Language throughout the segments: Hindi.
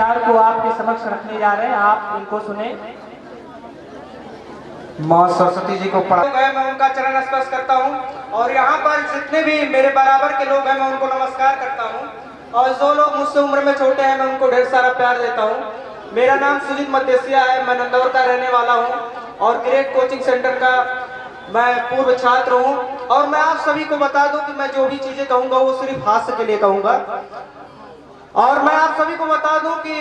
विचार को आपके समक्ष रखने जा रहे हैं, आप इनको सुने। माँ सरस्वती जी को पढ़ा गए, मैं उनका चरण स्पर्श करता हूँ और यहाँ पर जितने भी मेरे बराबर के लोग हैं मैं उनको नमस्कार करता हूँ और जो लोग मुझसे उम्र में छोटे हैं मैं उनको ढेर सारा प्यार देता हूँ। मेरा नाम सुजीत मदेसिया है, मैं नंदौर का रहने वाला हूँ और ग्रेट कोचिंग सेंटर का मैं पूर्व छात्र हूँ। और मैं आप सभी को बता दूं कि मैं जो भी चीजें कहूँगा वो सिर्फ हास्य के लिए कहूँगा। और मैं आप सभी को बता दूं कि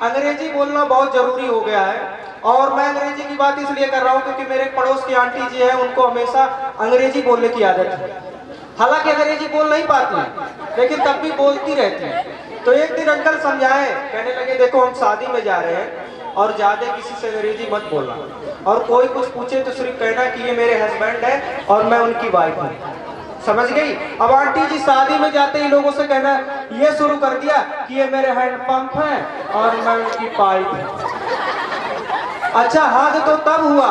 अंग्रेजी बोलना बहुत जरूरी हो गया है और मैं अंग्रेजी की बात इसलिए कर रहा हूं क्योंकि मेरे पड़ोस की आंटी जी हैं, उनको हमेशा अंग्रेजी बोलने की आदत है। हालांकि अंग्रेजी बोल नहीं पाती लेकिन तब भी बोलती रहती है। तो एक दिन अंकल समझाए, कहने लगे देखो हम शादी में जा रहे हैं और ज्यादा किसी से अंग्रेजी मत बोलना और कोई कुछ पूछे तो सिर्फ कहना कि ये मेरे हस्बैंड है और मैं उनकी वाइफ हूँ। समझ गई? अब आंटी जी शादी में जाते ही लोगों से कहना ये शुरू कर दिया कि ये मेरे हैंड पंप है और मैं उनकी पाइप है। अच्छा हाथ तो तब हुआ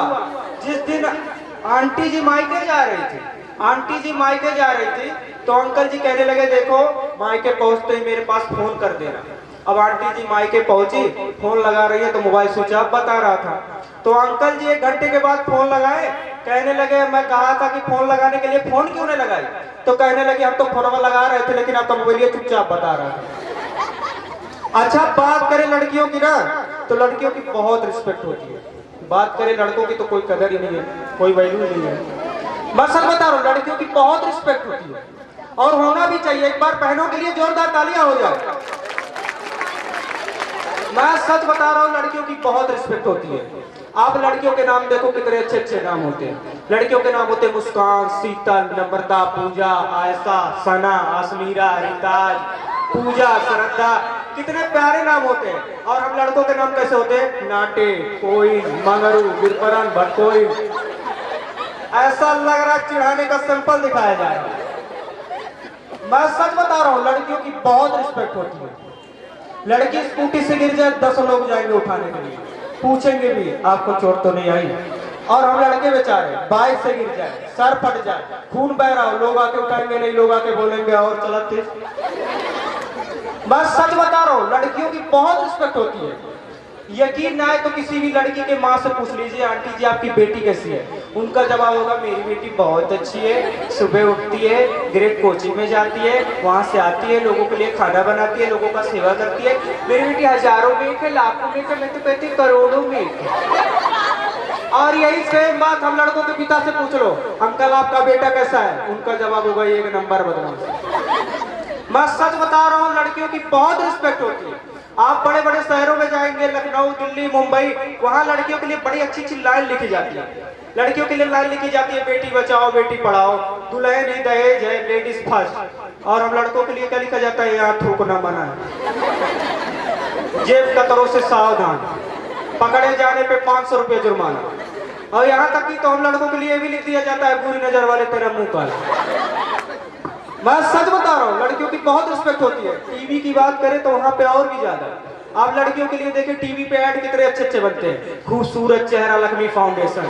जिस दिन आंटी जी मायके जा रही थी। आंटी जी मायके जा रही थी तो अंकल जी कहने लगे देखो मायके पहुंचते ही मेरे पास फोन कर देना। अब आंटी जी मायके पहुंची, फोन लगा रही है तो मोबाइल स्विच ऑफ बता रहा था। तो अंकल जी 1 घंटे के बाद फोन लगाए, कहने लगे मैं कहा था कि फोन लगाने के लिए फोन क्यों नहीं लगाई? तो कहने लगे हम तो फोन लगा रहे थे लेकिन आपका मोबाइल चुपचाप बता रहा था। अच्छा बात करें लड़कियों की ना तो लड़कियों की बहुत रिस्पेक्ट होती है। बात करें लड़कों की तो कोई कदर ही नहीं है, कोई वैल्यू नहीं है। मैं सच बता रहा हूँ लड़कियों की बहुत रिस्पेक्ट होती है और होना भी चाहिए। एक बार बहनों के लिए जोरदार तालियां हो जाए। मैं सच बता रहा हूँ लड़कियों की बहुत रिस्पेक्ट होती है। आप लड़कियों के नाम देखो कितने अच्छे अच्छे नाम होते हैं। लड़कियों के नाम होते हैं मुस्कान, शीतल, नम्रता, पूजा, आयशा, सना, आसमीरा, रिताज, पूजा, श्रद्धा, कितने प्यारे नाम होते हैं। और हम लड़कों के नाम कैसे होते हैं? नाटे, कोई, मंगरू, बिरपरन, भटकोई। ऐसा लग रहा है चिढ़ाने का सैंपल दिखाया जाए। मैं सच बता रहा हूँ लड़कियों की बहुत रिस्पेक्ट होती है। लड़की स्कूटी से गिर जाए 10 लोग जाएंगे उठाने के लिए, पूछेंगे भी आपको चोट तो नहीं आई। और हम लड़के बेचारे बाइक से गिर जाए, सर फट जाए, खून बह रहा हो, लोग आके उठाएंगे नहीं, लोग आके बोलेंगे और चला तेज। मैं सच बता रहा हूँ लड़कियों की बहुत रिस्पेक्ट होती है। यकीन ना आए तो किसी भी लड़की के माँ से पूछ लीजिए आंटी जी आपकी बेटी कैसी है? उनका जवाब होगा मेरी बेटी बहुत अच्छी है, सुबह उठती है, ग्रेट कोचिंग में जाती है, वहाँ से आती है, लोगों के लिए खाना बनाती है, लोगों का सेवा करती है। मेरी बेटी हजारों में है, लाखों में है, मैं तो कहती करोड़ों में। और यही सेम बात हम लड़कों के पिता से पूछ लो, अंकल आपका बेटा कैसा है? उनका जवाब होगा 1 नंबर बदमाश। मैं सच बता रहा हूँ लड़कियों की बहुत रिस्पेक्ट होती है। आप बड़े बड़े शहरों में जाएंगे, लखनऊ, दिल्ली, मुंबई, वहाँ लड़कियों के लिए बड़ी अच्छी अच्छी लाइन लिखी जाती है। लड़कियों के लिए लाइन लिखी जाती है बेटी बचाओ बेटी पढ़ाओ, दुल्हन ही दहेज है, लेडीज फर्स्ट। और हम लड़कों के लिए क्या लिखा जाता है? यहाँ थूकना मना है, जेब कतरों से सावधान, पकड़े जाने पे 500 रुपये जुर्माना। और यहाँ तक कि तो हम लड़कों के लिए भी लिख दिया जाता है बुरी नजर वाले तेरा मुंह काला। मैं सच बता रहा हूँ लड़कियों की बहुत रिस्पेक्ट होती है। टीवी की बात करें तो वहाँ पे और भी ज्यादा। आप लड़कियों के लिए देखें टीवी पे ऐड कितने अच्छे अच्छे बनते हैं। खूबसूरत चेहरा लक्ष्मी फाउंडेशन,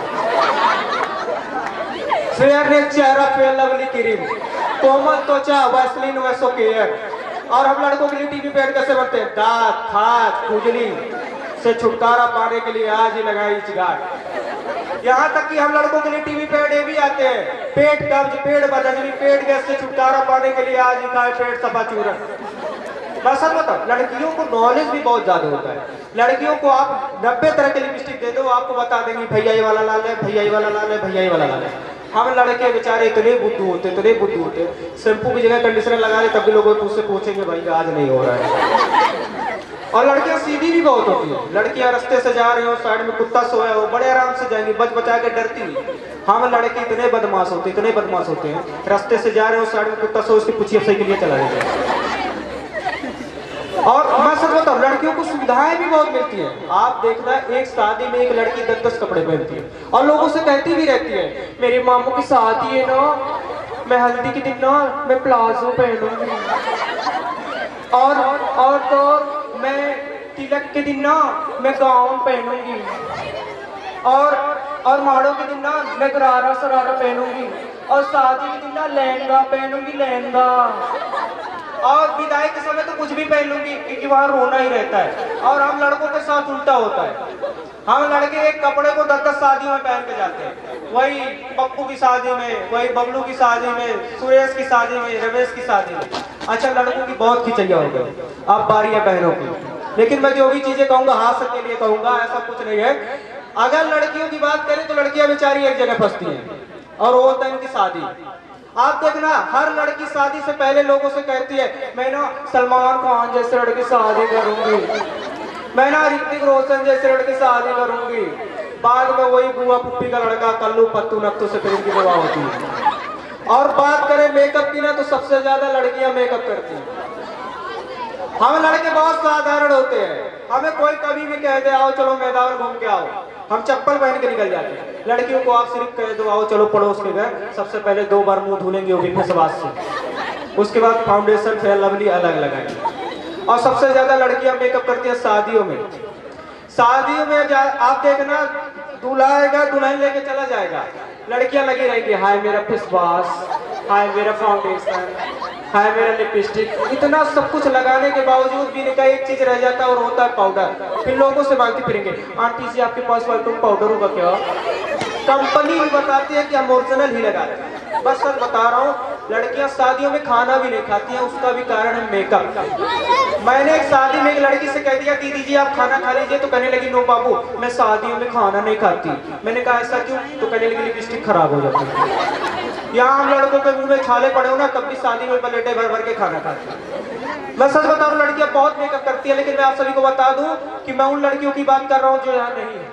फेयरनेस चेहरा फेयर लवली क्रीम, कोमल त्वचा वैसलीन वैसो केयर। और हम लड़कों के लिए टीवी पे ऐड कैसे बनते हैं? दांत, खाज, खुजली से छुटकारा पाने के लिए आज ही लगाई चिगाट। यहाँ तक कि हम लड़कों के लिए टीवी पे ऐड भी आते हैं, पेट कब्ज, पेट बदहजमी, पेट गैस से छुटकारा पाने के लिए आज ही खाए पेट सफा चूरन। मैं सच बताऊं लड़कियों को नॉलेज भी बहुत ज्यादा होता है। लड़कियों को आप 90 तरह के लिपस्टिक दे दो, आपको बता देंगे भैया ये वाला लाल है, भैया ये वाला लाल है, भैया ये वाला लाल है। हम लड़के बेचारे इतने बुद्धू होते, इतने बुद्धू होते, शैम्पू की जगह कंडीशनर लगा ले तब भी लोग मुझसे पूछेंगे भाई आज नहीं हो रहा है। और लड़कियां सीधी भी बहुत होती है। लड़कियां रास्ते से जा रही हो, साइड में कुत्ता सोया हो, बड़े आराम से जाएंगी, बच बचा के डरती नहीं। हम लड़के इतने बदमाश होते, इतने बदमाश होते हैं, रास्ते से जा रहे हो, साइड में कुत्ता सो, उसकी पूछिए सही के लिए चला जाए। और मैं सच बताऊं लड़कियों को सुविधाएं भी बहुत मिलती है। आप देखना एक शादी में एक लड़की 10-10 कपड़े पहनती है और लोगों से कहती भी रहती है मेरे मामू की शादी है ना, मैं हल्दी के दिन ना मैं प्लाजो पहनूंगी, और तो मैं तिलक के दिन ना मैं गाउन पहनूंगी, और माड़ों के दिन ना मैं गरारा सरारा पहनूंगी, और शादी के दिन ना लहंगा पहनूंगी, लहंगा। और विदाई के समय तो कुछ भी पहन लूंगी क्योंकि वहां रोना ही रहता है। और हम लड़कों के साथ उल्टा होता है, हम लड़के एक कपड़े को 10-10 शादियों में पहन के जाते हैं। वही पप्पू की शादी में, वही बबलू की शादी में, सुरेश की शादी में, रमेश की शादी में। अच्छा, लड़कों की बहुत खिंचैया हो गई, अब बारी है बहनों की। लेकिन मैं जो भी चीजें कहूंगा हाथ के लिए कहूंगा, ऐसा कुछ नहीं है। अगर लड़कियों की बात करें तो लड़कियां बेचारी एक जगह फंसती हैं और वो होता है इनकी शादी। आप देखना, हर लड़की शादी से पहले लोगों से कहती है मैं ना सलमान खान जैसे लड़की शादी करूंगी, मैं ना ऋतिक रोशन जैसे लड़की शादी करूंगी। बाद में वही बुआ पुप्पी का लड़का कल्लू पत्तू नत्तू से फिर इनकी विवाह होती है। और बात करें मेकअप की ना, तो सबसे ज्यादा लड़कियां मेकअप करती हैं। हम लड़के बहुत साधारण होते हैं, हमें कोई कभी भी कह दे आओ चलो मैदान घूम के आओ, हम चप्पल पहन के निकल जाते हैं। लड़कियों को आप सिर्फ कह दो आओ चलो पड़ोस के घर, सबसे पहले 2 बार मुंह धुलेंगे वो भी फेस वॉश से, उसके बाद फाउंडेशन फेयर लवली अलग लगाएंगे। और सबसे ज्यादा लड़कियां मेकअप करती हैं शादियों में। शादियों में आप देखना, दूल्हा आएगा दुल्हन लेके चला जाएगा, लड़कियां लगी रहेंगी हाय मेरा फेस वॉश, हाय मेरा फाउंडेशन, हाय मेरा लिपस्टिक। इतना सब कुछ लगाने के बावजूद भी इनका एक चीज रह जाता है और होता है पाउडर। फिर लोगों से मांगती फिरेंगे आंटी जी आपके पास पाउडर होगा क्या? कंपनी भी बताती है कि हम ओरिजिनल ही लगा रहे हैं। बस सच बता रहा हूँ, लड़कियां शादियों में खाना भी नहीं खाती हैं, उसका भी कारण है मेकअप। मैंने एक शादी में एक लड़की से कह दिया दीदी जी आप खाना खा लीजिए, तो कहने लगी नो बाबू मैं शादियों में खाना नहीं खाती। मैंने कहा ऐसा क्यों? तो कहने लगी लिपस्टिक खराब हो जाती है। यहाँ हम लड़कों के मुंह में छाले पड़े हो ना, तब भी शादी में प्लेटें भर भर के खाना खाते हैं। मैं सच बता रहा हूँ, लड़कियां बहुत मेकअप करती है, लेकिन मैं आप सभी को बता दूं कि मैं उन लड़कियों की बात कर रहा हूँ जो यहाँ नहीं है,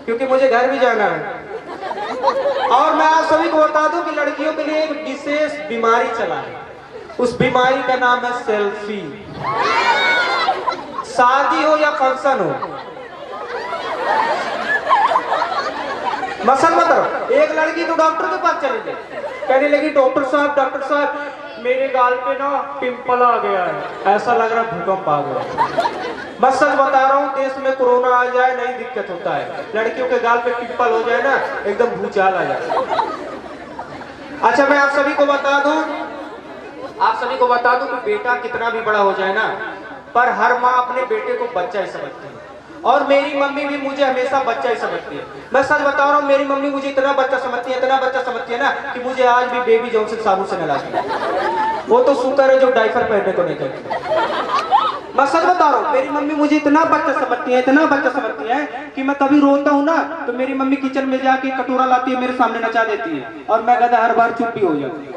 क्योंकि मुझे घर भी जाना है। और मैं आप सभी को बता दूं कि लड़कियों के लिए एक विशेष बीमारी चला है, उस बीमारी का नाम है सेल्फी। शादी हो या फंक्शन हो, मसल मतलब एक लड़की तो डॉक्टर के पास चली गई, कहने लगी डॉक्टर साहब मेरे गाल पे ना पिंपल आ गया है, ऐसा लग रहा है भूकंप आ गया। बस सच बता रहा हूँ, देश में कोरोना आ जाए नहीं दिक्कत होता है, लड़कियों के गाल पे पिंपल हो जाए ना एकदम भूचाल आ जाए। अच्छा, मैं आप सभी को बता दूं कि बेटा कितना भी बड़ा हो जाए ना, पर हर माँ अपने बेटे को बच्चा ही समझती है। और मेरी मम्मी भी मुझे हमेशा बच्चा ही समझती है। मैं सच बता रहा हूँ, मेरी मम्मी मुझे इतना बच्चा समझती है ना कि मुझे आज भी बेबी जॉनसन साबुन से नहलाती। वो तो शुक्र है जो डायपर पहनने को नहीं कहती। मैं सच बता रहा हूँ, मेरी मम्मी मुझे इतना बच्चा समझती है कि मैं कभी रोता हूँ ना तो मेरी मम्मी किचन में जाके कटोरा लाती है, मेरे सामने नचा देती है और मैं गधा हर बार चुप भी हो जाती है।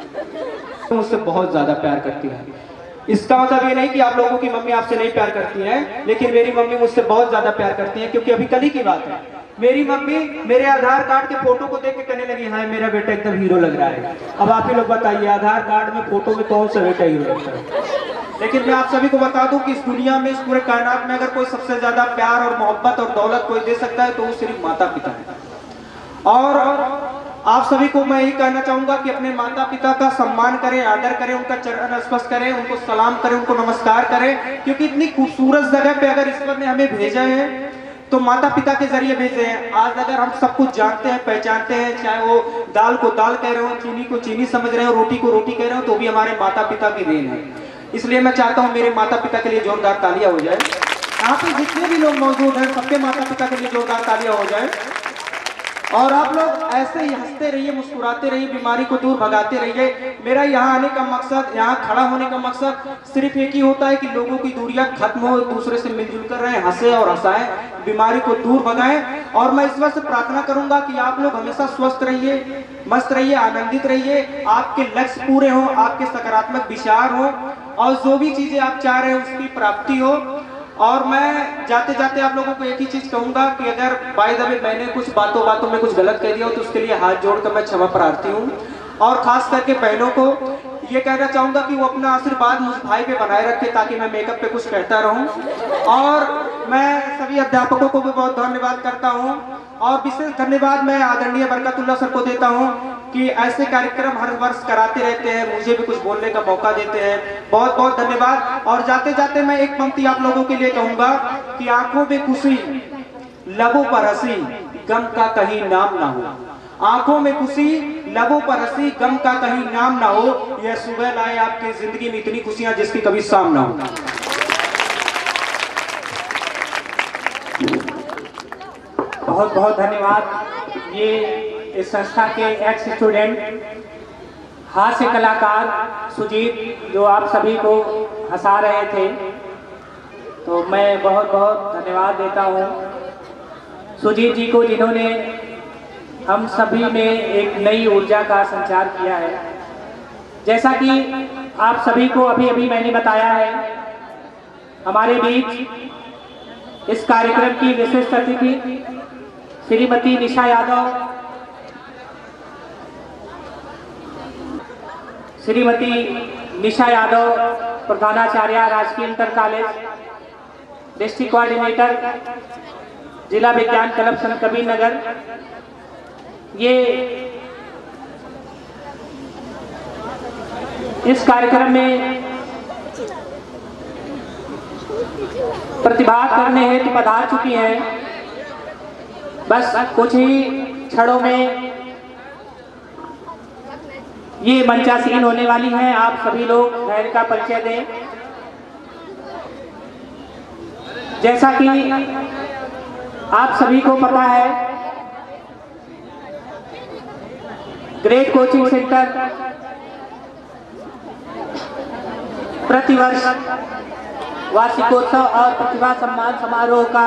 मुझसे बहुत ज्यादा प्यार करती है। इसका मतलब ये नहीं कि आप लोगों की मम्मी आपसे नहीं प्यार करती है, लेकिन मेरी मम्मी मुझसे बहुत ज्यादा प्यार करती है। क्योंकि अभी कल ही की बात है, मेरी मम्मी मेरे आधार कार्ड के फोटो को देख के कहने लगी हाय मेरा बेटा एकदम हीरो लग रहा है। अब आप ही लोग बताइए, आधार कार्ड में फोटो में कौन सा बेटा हीरो लगता है? लेकिन मैं आप सभी को बता दूं कि इस दुनिया में, इस पूरे कायनात में अगर कोई सबसे ज्यादा प्यार और मोहब्बत और दौलत कोई दे सकता है तो वो सिर्फ माता पिता है। और आप सभी को मैं यही कहना चाहूंगा कि अपने माता पिता का सम्मान करें, आदर करें, उनका चरण स्पर्श करें, उनको सलाम करें, उनको नमस्कार करें। क्योंकि इतनी खूबसूरत जगह पे अगर ईश्वर ने हमें भेजा है तो माता पिता के जरिए भेजे हैं। आज अगर हम सब कुछ जानते हैं, पहचानते हैं, चाहे वो दाल को दाल कह रहे हो, चीनी को चीनी समझ रहे हो, रोटी को रोटी कह रहे हो, तो भी हमारे माता पिता की देन है। इसलिए मैं चाहता हूँ मेरे माता पिता के लिए जोरदार तालियां हो जाए। यहाँ पे जितने भी लोग मौजूद हैं सबके माता पिता के लिए जोरदार तालियां हो जाए। और आप लोग ऐसे ही हंसते रहिए, मुस्कुराते रहिए, बीमारी को दूर भगाते रहिए। मेरा यहाँ आने का मकसद, यहाँ खड़ा होने का मकसद सिर्फ एक ही होता है कि लोगों की दूरियां खत्म हो, दूसरे से मिलजुल कर रहें, हंसे और हंसाएं, बीमारी को दूर भगाएं। और मैं ईश्वर से प्रार्थना करूंगा कि आप लोग हमेशा स्वस्थ रहिए, मस्त रहिए, आनंदित रहिए, आपके लक्ष्य पूरे हों, आपके सकारात्मक विचार हो और जो भी चीजें आप चाह रहे हैं उसकी प्राप्ति हो। और मैं जाते जाते आप लोगों को एक ही चीज कहूंगा कि अगर बाय द वे मैंने कुछ बातों में कुछ गलत कह दिया हो तो उसके लिए हाथ जोड़कर मैं क्षमा प्रार्थी हूँ। और खास करके बहनों को ये कहना चाहूंगा कि वो अपना आशीर्वाद मुझ भाई पे बनाए रखे ताकि मैं मेकअप पे कुछ कहता रहूं। और मैं सभी अध्यापकों को भी बहुत धन्यवाद करता हूं और विशेष धन्यवाद मैं आदरणीय बरकतुल्लाह सर को देता हूं कि ऐसे कार्यक्रम हर वर्ष कराते रहते हैं, मुझे भी कुछ बोलने का मौका देते हैं। बहुत बहुत धन्यवाद। और जाते जाते मैं एक पंक्ति आप लोगों के लिए कहूंगा कि आंखों में खुशी, लबों पर हंसी, गम का कहीं नाम ना हो। आंखों में खुशी, लबों पर हंसी, गम का कहीं नाम ना हो। यह सुबह लाए आपकी जिंदगी में इतनी खुशियां जिसकी कभी शाम ना हो। बहुत बहुत धन्यवाद। ये इस संस्था के एक्स स्टूडेंट हास्य कलाकार सुजीत जो आप सभी को हंसा रहे थे, तो मैं बहुत बहुत धन्यवाद देता हूँ सुजीत जी को, जिन्होंने हम सभी में एक नई ऊर्जा का संचार किया है। जैसा कि आप सभी को अभी अभी मैंने बताया है, हमारे बीच इस कार्यक्रम की विशिष्ट अतिथि श्रीमती निशा यादव, प्रधानाचार्य राजकीय इंटर कॉलेज, डिस्ट्रिक्ट कोऑर्डिनेटर जिला विज्ञान क्लब संत कबीर नगर। ये इस कार्यक्रम में प्रतिभाग करने हेतु पधार चुकी हैं। बस कुछ ही क्षणों में ये मंचासीन होने वाली हैं। आप सभी लोग बहन का परिचय दें। जैसा कि आप सभी को पता है, ग्रेट कोचिंग सेंटर प्रतिवर्ष वार्षिकोत्सव और प्रतिभा सम्मान समारोह का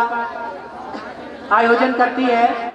आयोजन करती है।